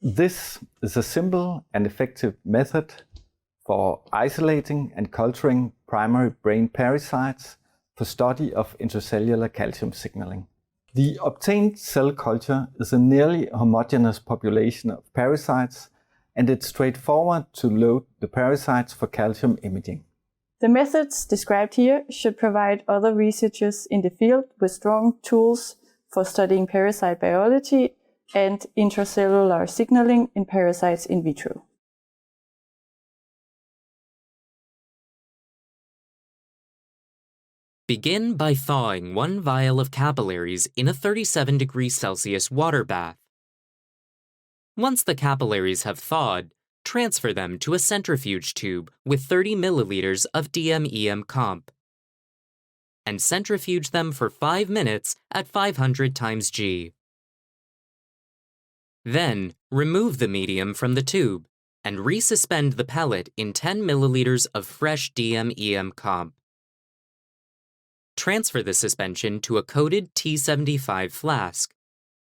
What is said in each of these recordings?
This is a simple and effective method for isolating and culturing primary brain pericytes for study of intracellular calcium signaling. The obtained cell culture is a nearly homogeneous population of pericytes, and it's straightforward to load the pericytes for calcium imaging. The methods described here should provide other researchers in the field with strong tools for studying pericyte biology and intracellular signaling in pericytes in vitro. Begin by thawing 1 vial of capillaries in a 37 degrees Celsius water bath. Once the capillaries have thawed, transfer them to a centrifuge tube with 30 milliliters of DMEM comp, and centrifuge them for 5 minutes at 500 times G. Then, remove the medium from the tube and resuspend the pellet in 10 milliliters of fresh DMEM comp. Transfer the suspension to a coated T75 flask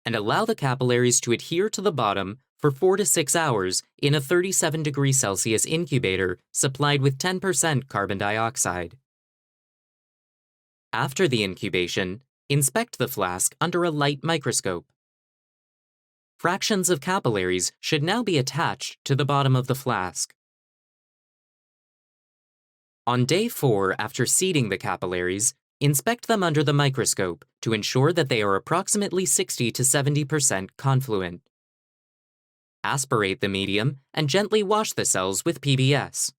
and allow the capillaries to adhere to the bottom for 4 to 6 hours in a 37 degrees Celsius incubator supplied with 10% carbon dioxide. After the incubation, inspect the flask under a light microscope. Fractions of capillaries should now be attached to the bottom of the flask. On day 4 after seeding the capillaries, inspect them under the microscope to ensure that they are approximately 60 to 70% confluent. Aspirate the medium and gently wash the cells with PBS.